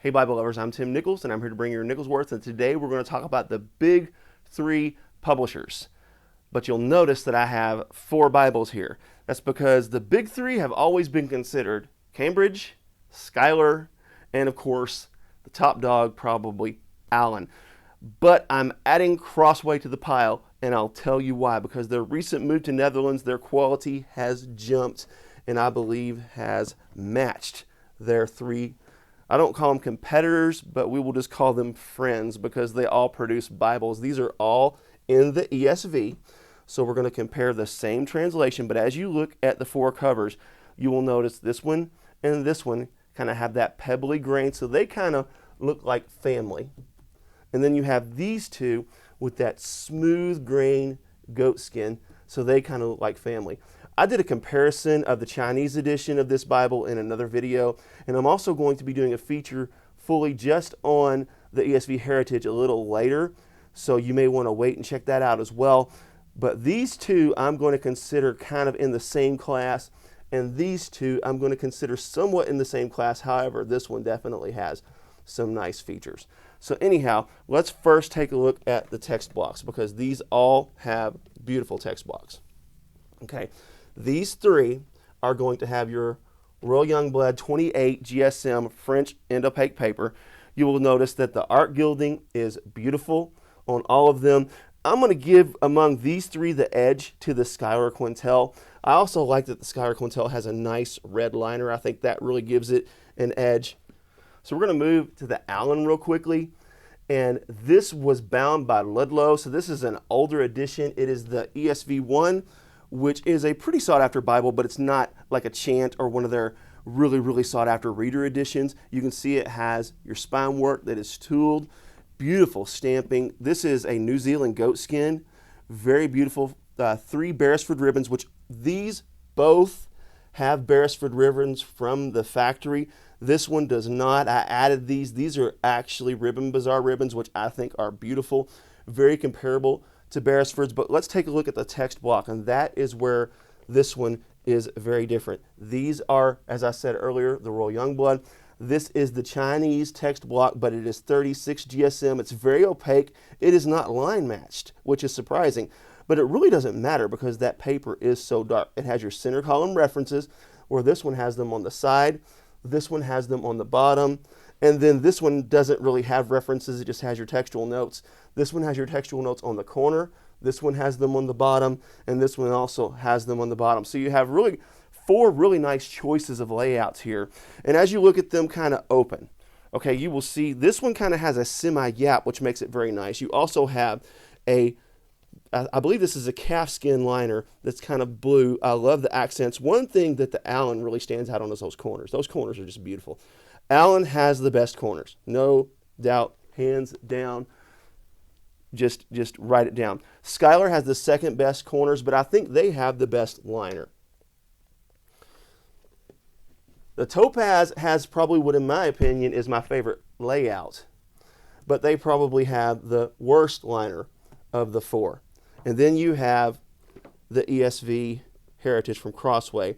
Hey Bible lovers, I'm Tim Nichols and I'm here to bring you your Nicholsworth, and today we're going to talk about the big three publishers. But you'll notice that I have 4 Bibles here. That's because the big 3 have always been considered Cambridge, Schuyler, and of course the top dog, probably Allan. But I'm adding Crossway to the pile, and I'll tell you why. Because their recent move to Netherlands, their quality has jumped and I believe has matched their 3. I don't call them competitors, but we will just call them friends because they all produce Bibles. These are all in the ESV. So we're going to compare the same translation, but as you look at the 4 covers, you will notice this one and this one kind of have that pebbly grain, so they kind of look like family. And then you have these 2 with that smooth grain goat skin, so they kind of look like family. I did a comparison of the Chinese edition of this Bible in another video, and I'm also going to be doing a feature fully just on the ESV Heritage a little later, so you may want to wait and check that out as well. But these 2 I'm going to consider kind of in the same class, and these 2 I'm going to consider somewhat in the same class. However, this one definitely has some nice features. So anyhow, let's first take a look at the text blocks because these all have beautiful text blocks. Okay. These 3 are going to have your Royal Youngblood 28 GSM French end opaque paper. You will notice that the art gilding is beautiful on all of them. I'm going to give among these 3 the edge to the Schuyler Quintel. I also like that the Schuyler Quintel has a nice red liner. I think that really gives it an edge. So we're going to move to the Allan real quickly. And this was bound by Ludlow. So this is an older edition. It is the ESV 1. Which is a pretty sought after Bible, but it's not like a Chant or one of their really sought after reader editions. You can see it has your spine work that is tooled, beautiful stamping. This is a New Zealand goat skin, very beautiful. 3 Beresford ribbons, which these both have Beresford ribbons from the factory. This one does not. I added these. These are actually Ribbon Bazaar ribbons, which I think are beautiful, very comparable to Beresford's. But let's take a look at the text block, and that is where this one is very different. These are, as I said earlier, the Royal Youngblood. This is the Chinese text block, but it is 36 GSM. It's very opaque. It is not line matched, which is surprising, but it really doesn't matter because that paper is so dark. It has your center column references, where this one has them on the side, this one has them on the bottom, and then this one doesn't really have references. It just has your textual notes. This one has your textual notes on the corner. This one has them on the bottom, and this one also has them on the bottom. So you have really 4 really nice choices of layouts here. And as you look at them kind of open, okay, you will see this one kind of has a semi-gap, which makes it very nice. You also have I believe this is a calfskin liner that's kind of blue. I love the accents. One thing that the Allan really stands out on is those corners. Those corners are just beautiful. Allan has the best corners, no doubt, hands down. Just write it down. Schuyler has the second best corners, but I think they have the best liner. The Topaz has probably what, in my opinion, is my favorite layout, but they probably have the worst liner of the 4. And then you have the ESV Heritage from Crossway.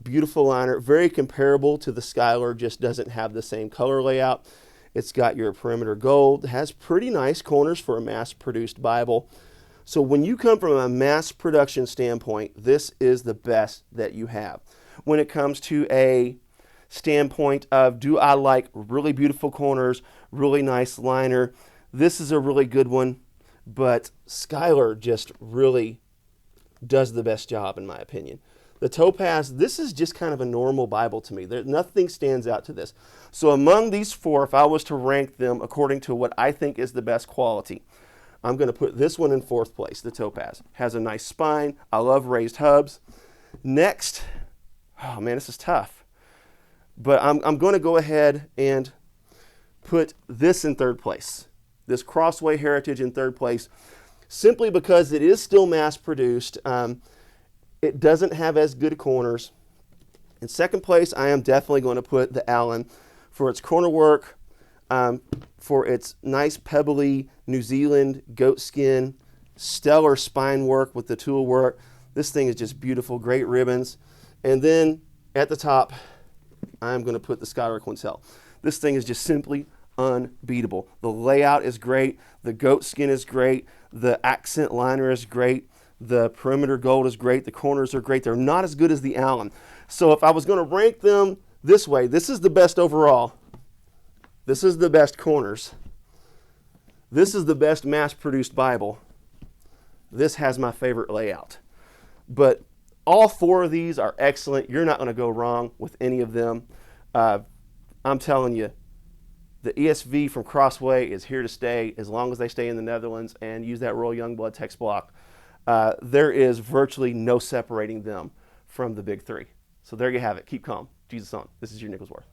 Beautiful liner, very comparable to the Schuyler, just doesn't have the same color layout. It's got your perimeter gold, has pretty nice corners for a mass-produced Bible. So when you come from a mass production standpoint, this is the best that you have. When it comes to a standpoint of, do I like really beautiful corners, really nice liner, this is a really good one, but Schuyler just really does the best job in my opinion. The Topaz, this is just kind of a normal Bible to me. Nothing stands out to this. So among these 4, if I was to rank them according to what I think is the best quality, I'm going to put this one in 4th place, the Topaz. Has a nice spine. I love raised hubs. Next, oh man, this is tough. But I'm going to go ahead and put this in 3rd place. This Crossway Heritage in 3rd place, simply because it is still mass produced. It doesn't have as good corners. In 2nd place, I am definitely going to put the Allan for its corner work, for its nice pebbly New Zealand goat skin, stellar spine work with the tool work. This thing is just beautiful, great ribbons. And then at the top, I'm going to put the Schuyler Quintel. This thing is just simply unbeatable. The layout is great. The goat skin is great. The accent liner is great. The perimeter gold is great. The corners are great. They're not as good as the Allan. So if I was going to rank them this way, this is the best overall. This is the best corners. This is the best mass-produced Bible. This has my favorite layout. But all four of these are excellent. You're not going to go wrong with any of them. I'm telling you, the ESV from Crossway is here to stay as long as they stay in the Netherlands and use that Royal Youngblood text block. There is virtually no separating them from the big three. So there you have it. Keep calm. Jesus on. This is your Nicholsworth.